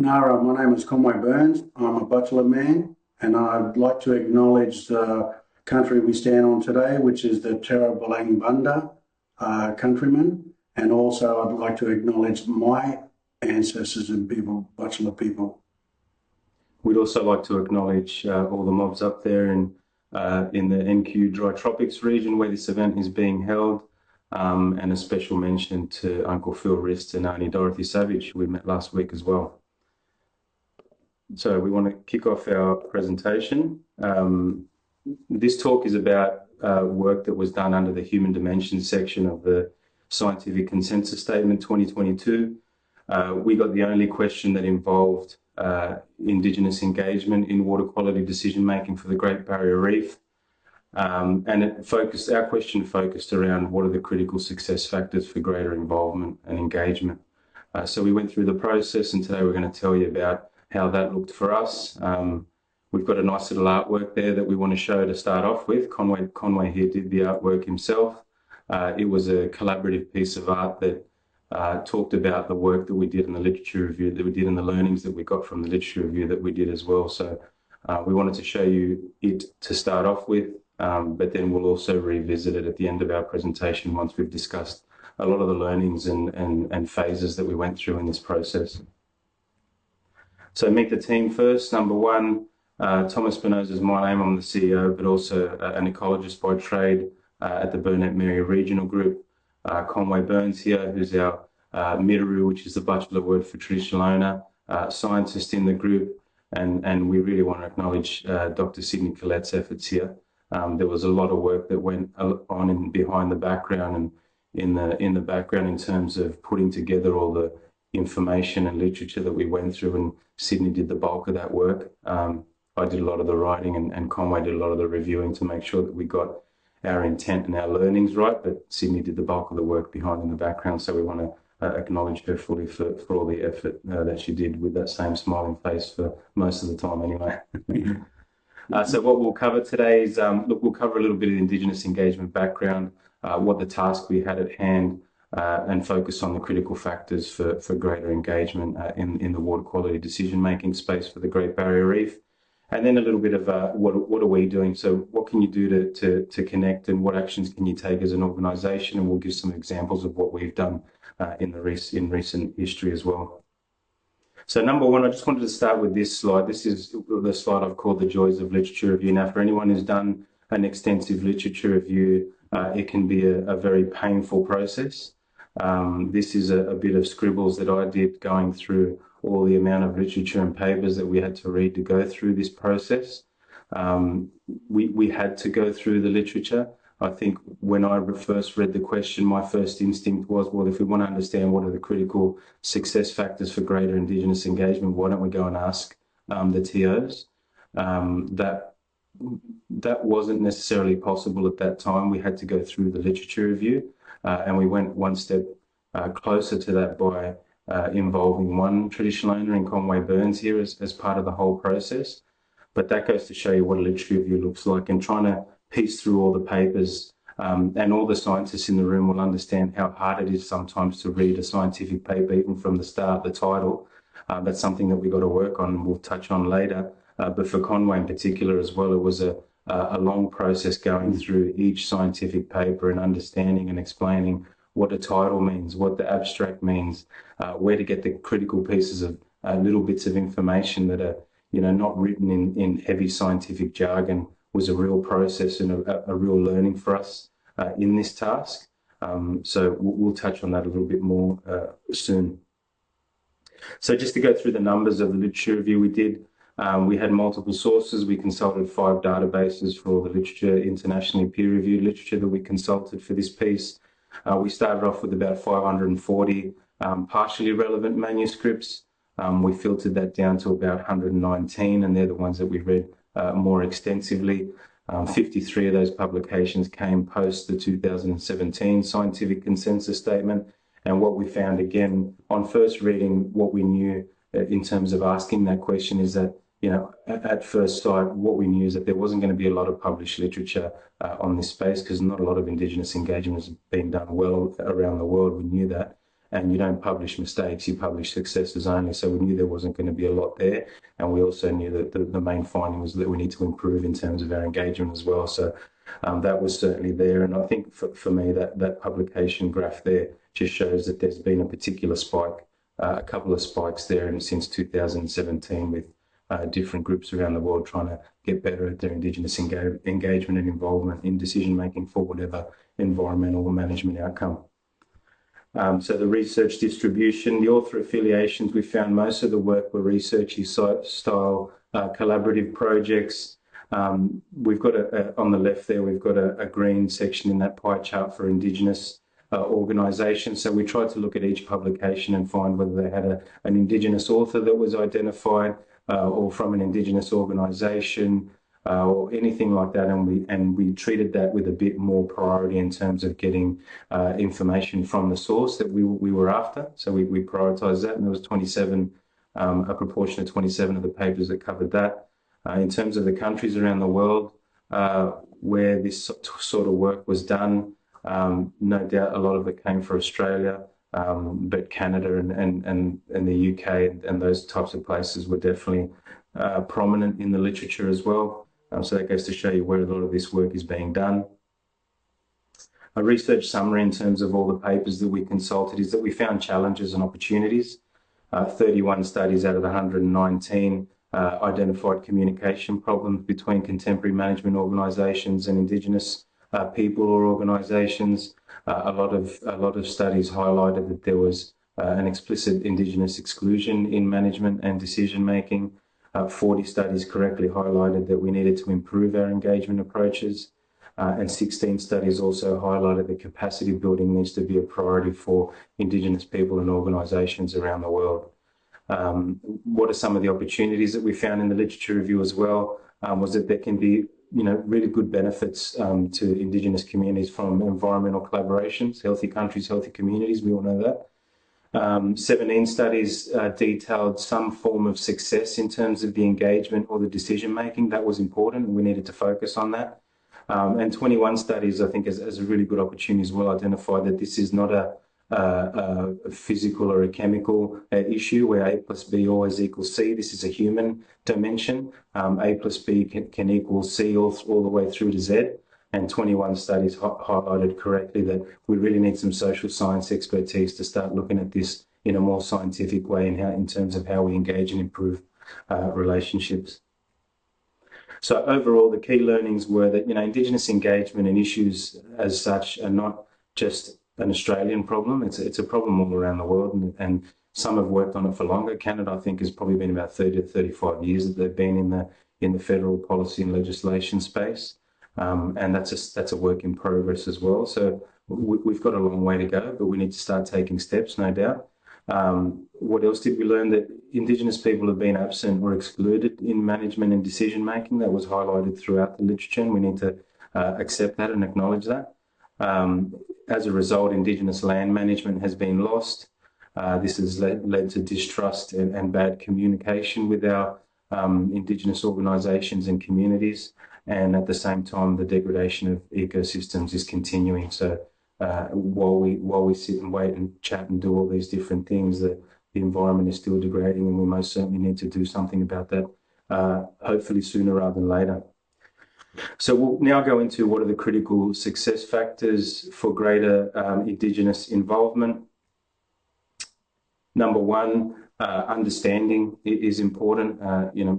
Nara, my name is Conway Burns. I'm a Bachelor man, and I'd like to acknowledge the country we stand on today, which is the Terra Bunda countrymen, and also I'd like to acknowledge my ancestors and people, Bachelor people. We'd also like to acknowledge all the mobs up there in the NQ Dry Tropics region where this event is being held, and a special mention to Uncle Phil Rist and Auntie Dorothy Savage, who we met last week as well. So we want to kick off our presentation. This talk is about work that was done under the Human Dimensions section of the Scientific Consensus Statement 2022. We got the only question that involved Indigenous engagement in water quality decision making for the Great Barrier Reef, and our question focused around what are the critical success factors for greater involvement and engagement. So we went through the process, and today we're going to tell you about how that looked for us. We've got a nice little artwork there that we want to show to start off with. Conway here did the artwork himself. It was a collaborative piece of art that talked about the work that we did in the literature review that we did and the learnings that we got from the literature review that we did as well. So we wanted to show you it to start off with, but then we'll also revisit it at the end of our presentation once we've discussed a lot of the learnings and phases that we went through in this process. So meet the team first. Number one, Tom Espinoza is my name. I'm the CEO, but also an ecologist by trade at the Burnett Mary Regional Group. Conway Burns here, who's our Miraru, which is the Bachelor word for traditional owner, scientist in the group, and we really want to acknowledge Dr. Sydney Collette's efforts here. There was a lot of work that went on behind the background and in the background in terms of putting together all the information and literature that we went through, and Sydney did the bulk of that work. I did a lot of the writing, and Conway did a lot of the reviewing to make sure that we got our intent and our learnings right, but Sydney did the bulk of the work behind in the background, so we want to acknowledge her fully for all the effort that she did with that same smiling face for most of the time anyway. So what we'll cover today is, we'll cover a little bit of Indigenous engagement background, what the task we had at hand, and focus on the critical factors for greater engagement in the water quality decision-making space for the Great Barrier Reef. And then a little bit of what are we doing? So what can you do to connect, and what actions can you take as an organisation? And we'll give some examples of what we've done in recent history as well. So number one, I just wanted to start with this slide. This is the slide I've called the joys of literature review. Now, for anyone who's done an extensive literature review, it can be a very painful process. This is a bit of scribbles that I did going through all the amount of literature and papers that we had to read to go through this process. We had to go through the literature. I think when I first read the question, my first instinct was, well, if we want to understand what are the critical success factors for greater Indigenous engagement, why don't we go and ask the TOs? That wasn't necessarily possible at that time. We had to go through the literature review, and we went one step closer to that by involving one traditional owner in Conway Burns here as part of the whole process. But that goes to show you what a literature review looks like, and trying to piece through all the papers, and all the scientists in the room will understand how hard it is sometimes to read a scientific paper, even from the start, the title. That's something that we've got to work on and we'll touch on later. But for Conway in particular as well, it was a long process going through each scientific paper and understanding and explaining what a title means, what the abstract means, where to get the critical pieces of little bits of information that are, not written in heavy scientific jargon. Was a real process and a real learning for us in this task. So we'll touch on that a little bit more soon. So just to go through the numbers of the literature review we did, we had multiple sources. We consulted 5 databases for all the literature, internationally peer-reviewed literature that we consulted for this piece. We started off with about 540 partially relevant manuscripts. We filtered that down to about 119, and they're the ones that we read more extensively. 53 of those publications came post the 2017 Scientific Consensus Statement. And what we found, again, on first reading, what we knew in terms of asking that question is that, at first sight, what we knew is that there wasn't going to be a lot of published literature on this space, because not a lot of Indigenous engagement has been done well around the world. We knew that. and you don't publish mistakes, you publish successes only. So we knew there wasn't going to be a lot there, and we also knew that the main finding was that we need to improve in terms of our engagement as well. So that was certainly there, and I think for me that publication graph there just shows that there's been a particular spike, a couple of spikes there, and since 2017 with different groups around the world trying to get better at their Indigenous engagement and involvement in decision making for whatever environmental or management outcome. So the research distribution, the author affiliations, we found most of the work were researchy style collaborative projects. We've got on the left there, we've got a green section in that pie chart for Indigenous organisations. So we tried to look at each publication and find whether they had an Indigenous author that was identified or from an Indigenous organisation or anything like that. And we treated that with a bit more priority in terms of getting information from the source that we were after. So we prioritised that, and there was 27, a proportion of 27 of the papers that covered that. In terms of the countries around the world where this sort of work was done, no doubt a lot of it came from Australia, but Canada and the UK and those types of places were definitely prominent in the literature as well. So that goes to show you where a lot of this work is being done. A research summary in terms of all the papers that we consulted is that we found challenges and opportunities. 31 studies out of the 119 identified communication problems between contemporary management organisations and Indigenous people or organisations. A lot of studies highlighted that there was an explicit Indigenous exclusion in management and decision making. 40 studies correctly highlighted that we needed to improve our engagement approaches, and 16 studies also highlighted that capacity building needs to be a priority for Indigenous people and organisations around the world. What are some of the opportunities that we found in the literature review as well? Was that there can be really good benefits to Indigenous communities from environmental collaborations, healthy countries, healthy communities, we all know that. 17 studies detailed some form of success in terms of the engagement or the decision making. That was important, and we needed to focus on that. And 21 studies, I think, as a really good opportunity as well, identified that this is not a physical or a chemical issue where A plus B always equals C. This is a human dimension. A plus B can equal C all the way through to Z. And 21 studies highlighted correctly that we really need some social science expertise to start looking at this in a more scientific way in terms of how we engage and improve relationships. So overall, the key learnings were that Indigenous engagement and issues as such are not just an Australian problem. It's a problem all around the world, and some have worked on it for longer. Canada, I think, has probably been about 30 to 35 years that they've been in the federal policy and legislation space. And that's a work in progress as well. So we've got a long way to go, but we need to start taking steps, no doubt. What else did we learn? That Indigenous people have been absent or excluded in management and decision making. That was highlighted throughout the literature, and we need to accept that and acknowledge that. As a result, Indigenous land management has been lost. This has led to distrust and bad communication with our Indigenous organisations and communities. And at the same time, the degradation of ecosystems is continuing. So while we sit and wait and chat and do all these different things, the environment is still degrading, and we most certainly need to do something about that, hopefully sooner rather than later. So we'll now go into what are the critical success factors for greater Indigenous involvement. Number one, understanding is important.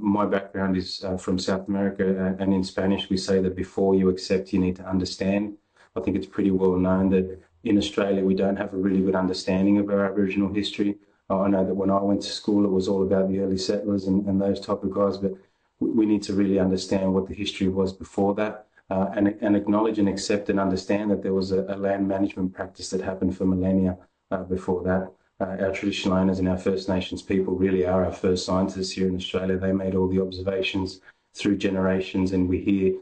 My background is from South America, and in Spanish we say that before you accept, you need to understand. I think it's pretty well known that in Australia we don't have a really good understanding of our Aboriginal history. I know that when I went to school it was all about the early settlers and those type of guys, but we need to really understand what the history was before that, and acknowledge and accept and understand that there was a land management practice that happened for millennia before that. Our traditional owners and our First Nations people really are our first scientists here in Australia. They made all the observations through generations, and we hear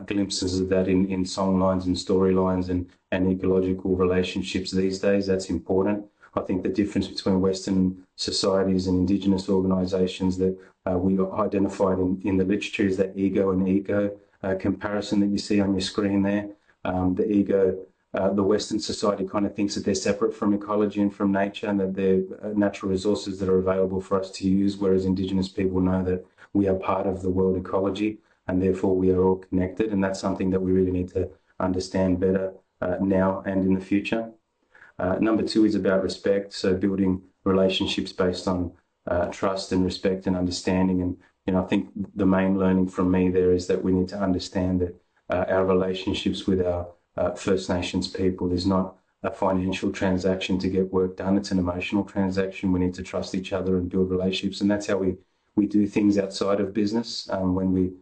glimpses of that in songlines and storylines and ecological relationships these days. That's important. I think the difference between Western societies and Indigenous organisations that we identified in the literature is that ego and ego comparison that you see on your screen there. The ego the Western society kind of thinks that they're separate from ecology and from nature, and that they're natural resources that are available for us to use, whereas Indigenous people know that we are part of the world ecology and therefore we are all connected. And that's something that we really need to understand better now and in the future. Number two is about respect, so building relationships based on trust and respect and understanding. And I think the main learning from me there is that we need to understand that our relationships with our First Nations people is not a financial transaction to get work done. It's an emotional transaction. We need to trust each other and build relationships, and that's how we do things outside of business. When we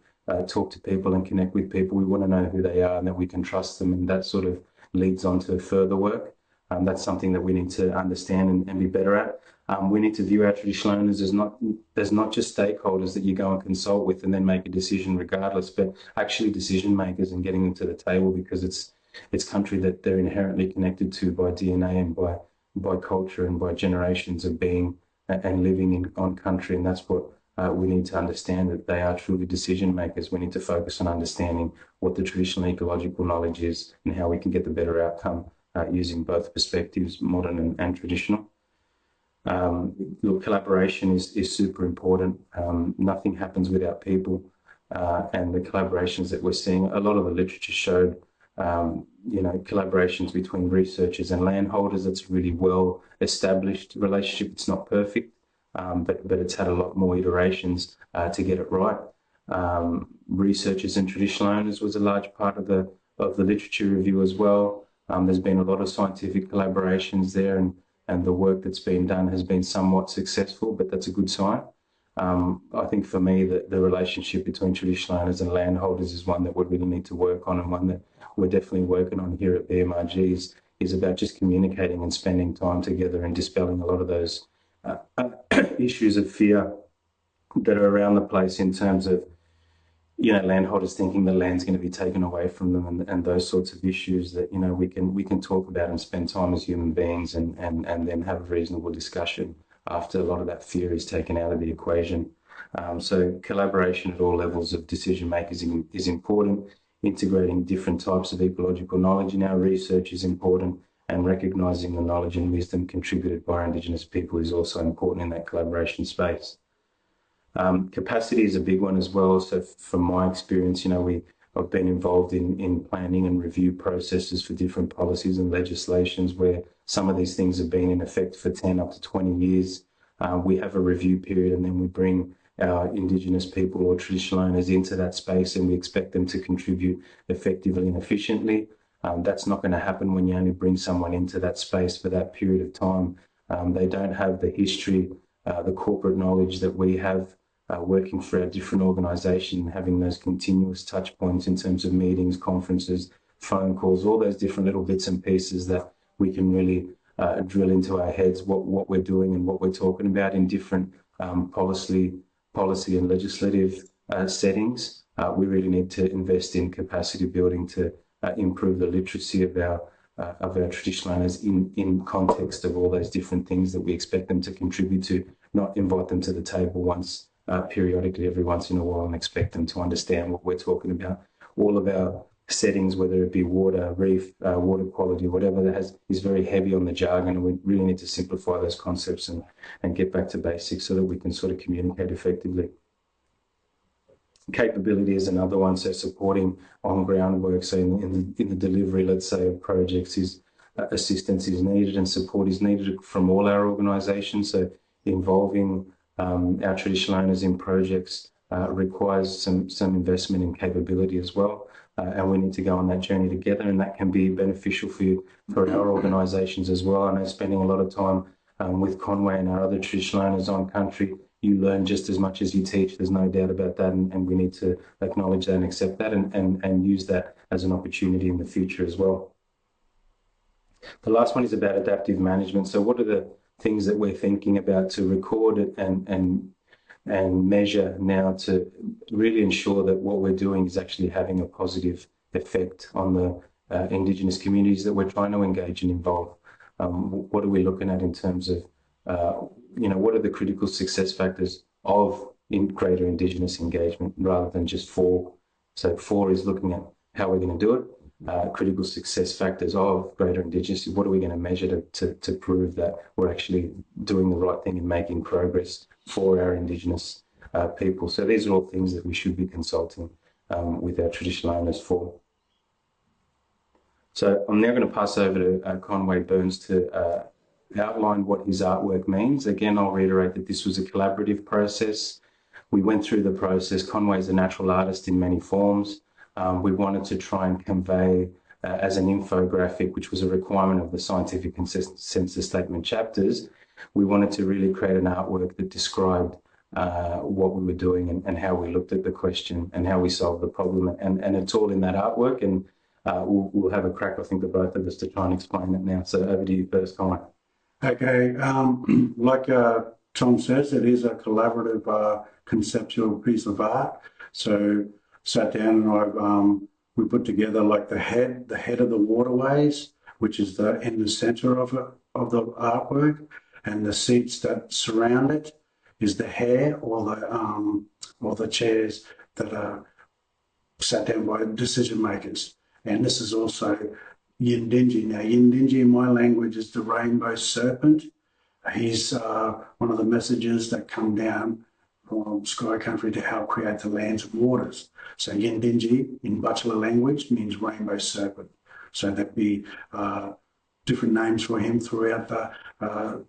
talk to people and connect with people, we want to know who they are and that we can trust them, and that sort of leads on to further work. That's something that we need to understand and be better at. We need to view our traditional owners as not just stakeholders that you go and consult with and then make a decision regardless, but actually decision makers, and getting them to the table, because it's country that they're inherently connected to by DNA and by culture and by generations of being and living on country. And that's what we need to understand, that they are truly decision makers. We need to focus on understanding what the traditional ecological knowledge is and how we can get the better outcome using both perspectives, modern and traditional. Collaboration is super important. Nothing happens without people, and the collaborations that we're seeing, a lot of the literature showed, collaborations between researchers and landholders. That's a really well established relationship. It's not perfect, but it's had a lot more iterations to get it right. Researchers and traditional owners was a large part of the literature review as well. There's been a lot of scientific collaborations there, and the work that's been done has been somewhat successful, but that's a good sign. I think for me, the relationship between traditional owners and landholders is one that we really need to work on, and one that we're definitely working on here at BMRG is about just communicating and spending time together and dispelling a lot of those issues of fear that are around the place in terms of landholders thinking the land's going to be taken away from them, and those sorts of issues that we can talk about and spend time as human beings and then have a reasonable discussion after a lot of that fear is taken out of the equation. So collaboration at all levels of decision makers is important. Integrating different types of ecological knowledge in our research is important, and recognising the knowledge and wisdom contributed by our Indigenous people is also important in that collaboration space. Capacity is a big one as well. So from my experience, I've been involved in planning and review processes for different policies and legislations where some of these things have been in effect for 10 up to 20 years. We have a review period, and then we bring our Indigenous people or traditional owners into that space, and we expect them to contribute effectively and efficiently. That's not going to happen when you only bring someone into that space for that period of time. They don't have the history, the corporate knowledge that we have working for our different organisation, and having those continuous touch points in terms of meetings, conferences, phone calls, all those different little bits and pieces that we can really drill into our heads what we're doing and what we're talking about in different policy and legislative settings. We really need to invest in capacity building to improve the literacy of our traditional owners in context of all those different things that we expect them to contribute to, not invite them to the table once periodically every once in a while and expect them to understand what we're talking about. All of our settings, whether it be water, reef, water quality, whatever that is very heavy on the jargon, and we really need to simplify those concepts and get back to basics so that we can sort of communicate effectively. Capability is another one, so supporting on-ground work. So in the delivery, let's say, of projects, assistance is needed and support is needed from all our organisations. So involving our traditional owners in projects requires some investment in capability as well, and we need to go on that journey together, and that can be beneficial for our organisations as well. I know spending a lot of time with Conway and our other traditional owners on country, you learn just as much as you teach. There's no doubt about that, and we need to acknowledge that and accept that and use that as an opportunity in the future as well. The last one is about adaptive management. So what are the things that we're thinking about to record it and measure now to really ensure that what we're doing is actually having a positive effect on the Indigenous communities that we're trying to engage and involve? What are we looking at in terms of, what are the critical success factors of greater Indigenous engagement rather than just 4? So 4 is looking at how we're going to do it. critical success factors of greater Indigenous. What are we going to measure to prove that we're actually doing the right thing and making progress for our Indigenous people? So these are all things that we should be consulting with our traditional owners for. So I'm now going to pass over to Conway Burns to outline what his artwork means. Again, I'll reiterate that this was a collaborative process. We went through the process. Conway is a natural artist in many forms. We wanted to try and convey as an infographic, which was a requirement of the scientific consensus statement chapters. We wanted to really create an artwork that described what we were doing and how we looked at the question and how we solved the problem. And it's all in that artwork. And we'll have a crack, I think, the both of us to try and explain it now. So over to you first, Conway. Okay, like Tom says, it is a collaborative conceptual piece of art. So sat down and we put together like the head of the waterways, which is in the center of the artwork, and the seats that surround it is the hair or the chairs that are sat down by decision makers. And this is also Yindinji. Now, Yindinji in my language is the rainbow serpent. He's one of the messages that come down from Sky Country to help create the lands and waters. So Yindinji in Butchulla language means rainbow serpent. So there'd be different names for him throughout the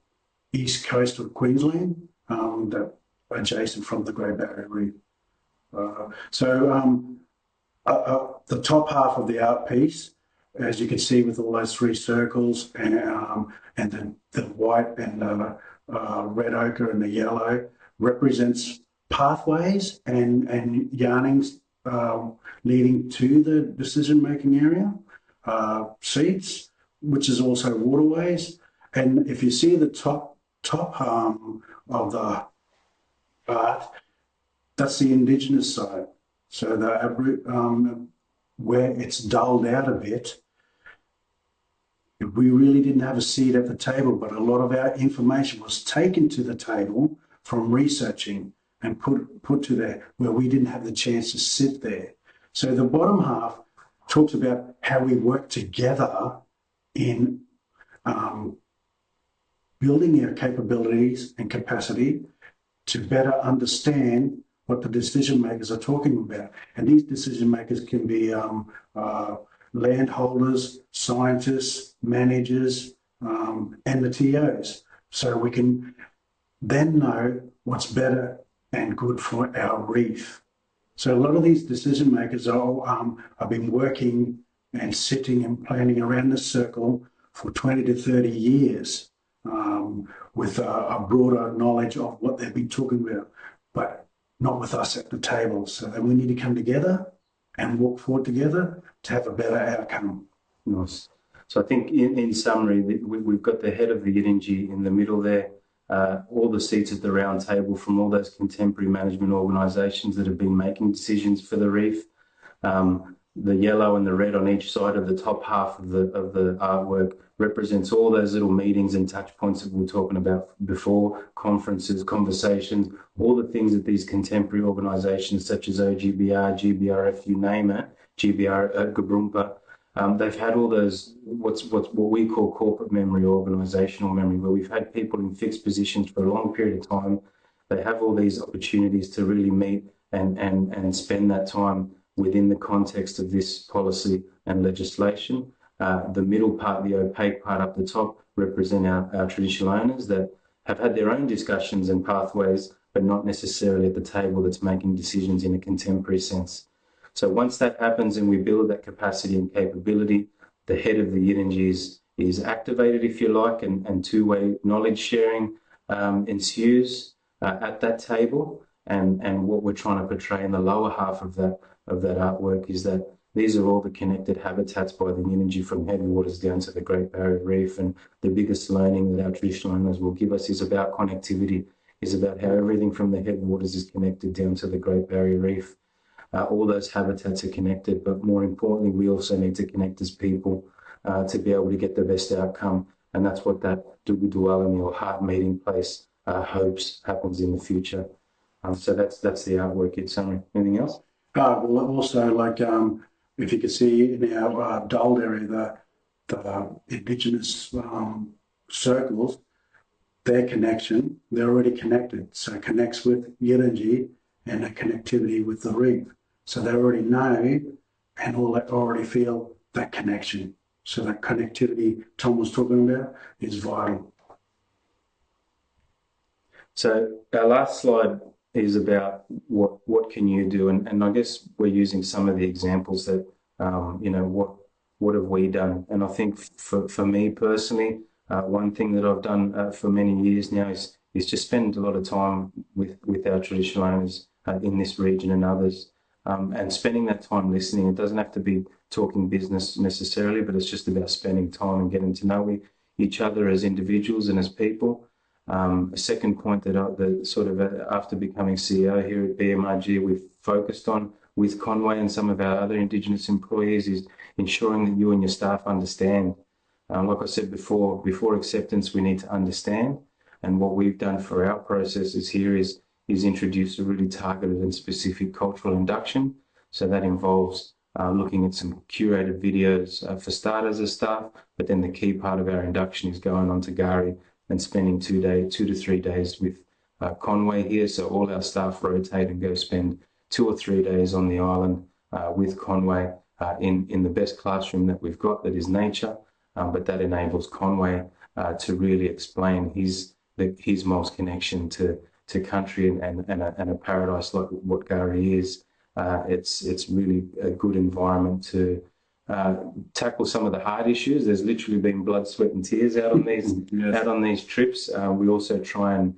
east coast of Queensland, that adjacent from the Great Barrier Reef. The top half of the art piece, as you can see with all those three circles and the white and red ochre and the yellow, represents pathways and yarnings leading to the decision-making area, seats, which is also waterways. And if you see the top of the art, that's the Indigenous side. So where it's dulled out a bit, we really didn't have a seat at the table, but a lot of our information was taken to the table from researching and put to there where we didn't have the chance to sit there. So the bottom half talks about how we work together in building our capabilities and capacity to better understand what the decision makers are talking about. And these decision makers can be landholders, scientists, managers, and the TOs. So we can then know what's better and good for our reef. So a lot of these decision makers have been working and sitting and planning around this circle for 20 to 30 years with a broader knowledge of what they've been talking about, but not with us at the table. So then we need to come together and walk forward together to have a better outcome. Nice. So I think in summary, we've got the head of the Yidinji in the middle there, all the seats at the round table from all those contemporary management organisations that have been making decisions for the reef. The yellow and the red on each side of the top half of the artwork represents all those little meetings and touch points that we were talking about before, conferences, conversations, all the things that these contemporary organisations such as OGBR, GBRF, you name it, GBR, Gabrumpa, they've had all those, what we call corporate memory, organisational memory, where we've had people in fixed positions for a long period of time. They have all these opportunities to really meet and spend that time within the context of this policy and legislation. The middle part, the opaque part up the top, represent our traditional owners that have had their own discussions and pathways, but not necessarily at the table that's making decisions in a contemporary sense. So once that happens and we build that capacity and capability, the head of the Yidinji is activated, if you like, and two-way knowledge sharing ensues at that table. And what we're trying to portray in the lower half of that artwork is that these are all the connected habitats by the Yidinji from headwaters down to the Great Barrier Reef. And the biggest learning that our traditional owners will give us is about connectivity, is about how everything from the headwaters is connected down to the Great Barrier Reef. All those habitats are connected, but more importantly, we also need to connect as people to be able to get the best outcome. And that's what that Dugudualani or heart meeting place hopes happens in the future. So that's the artwork in summary. Anything else? Well, also if you can see in our dulled area, the Indigenous circles, their connection, they're already connected. So it connects with Yirinji and a connectivity with the reef. So they already know and already feel that connection. So that connectivity Tom was talking about is vital. So our last slide is about what can you do, and I guess we're using some of the examples that what have we done, and I think for me personally, one thing that I've done for many years now is just spend a lot of time with our traditional owners in this region and others, and spending that time listening. It doesn't have to be talking business necessarily, but it's just about spending time and getting to know each other as individuals and as people. A second point that sort of after becoming CEO here at BMRG, we've focused on with Conway and some of our other Indigenous employees is ensuring that you and your staff understand. Like I said before acceptance, we need to understand. And what we've done for our processes here is introduce a really targeted and specific cultural induction. So that involves looking at some curated videos for starters as staff, but then the key part of our induction is going on to Gari and spending 2 to 3 days with Conway here. So all our staff rotate and go spend 2 or 3 days on the island with Conway in the best classroom that we've got, that is nature, but that enables Conway to really explain his Mole's connection to country and a paradise like what Gari is. It's really a good environment to tackle some of the hard issues. There's literally been blood, sweat, and tears out on these yes. out on these trips. We also try and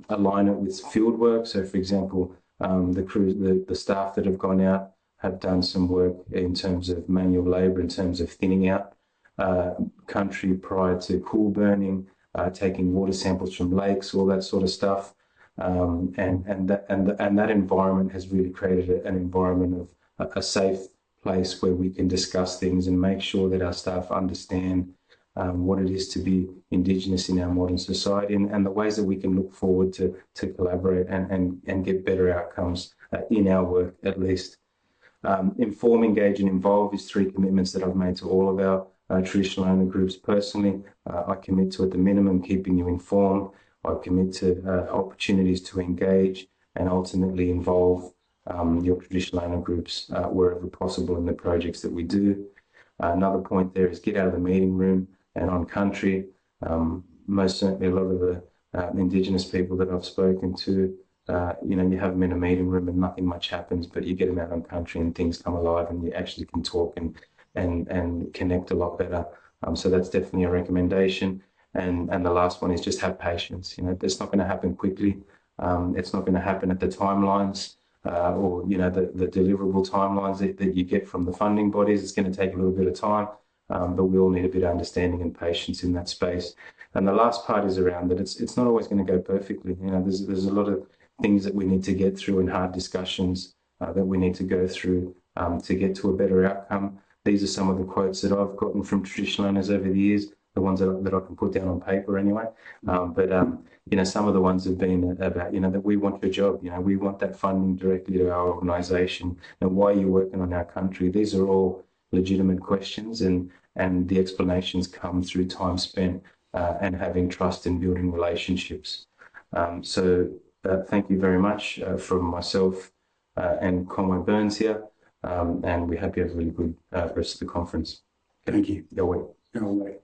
align it with field work. So, for example, the staff that have gone out have done some work in terms of manual labour, in terms of thinning out country prior to cool burning, taking water samples from lakes, all that sort of stuff. And that environment has really created an environment of a safe place where we can discuss things and make sure that our staff understand what it is to be Indigenous in our modern society and the ways that we can look forward to collaborate and get better outcomes in our work, at least. Inform, engage and involve is 3 commitments that I've made to all of our traditional owner groups. Personally, I commit to, at the minimum, keeping you informed. I commit to opportunities to engage and ultimately involve your traditional owner groups wherever possible in the projects that we do. Another point there is get out of the meeting room and on country. Most certainly a lot of the Indigenous people that I've spoken to, you have them in a meeting room and nothing much happens, but you get them out on country and things come alive and you actually can talk and connect a lot better. So that's definitely a recommendation. And the last one is just have patience. It's not going to happen quickly. It's not going to happen at the timelines or the deliverable timelines that you get from the funding bodies. It's going to take a little bit of time, but we all need a bit of understanding and patience in that space. And the last part is around that it's not always going to go perfectly. There's a lot of things that we need to get through and hard discussions that we need to go through to get to a better outcome. These are some of the quotes that I've gotten from traditional owners over the years, the ones that I can put down on paper anyway. But some of the ones have been about, that we want your job, we want that funding directly to our organisation. And why are you working on our country? These are all legitimate questions, and the explanations come through time spent and having trust and building relationships. Thank you very much from myself and Conway Burns here. And we hope you have a really good rest of the conference. Thank you. Your way. Your way.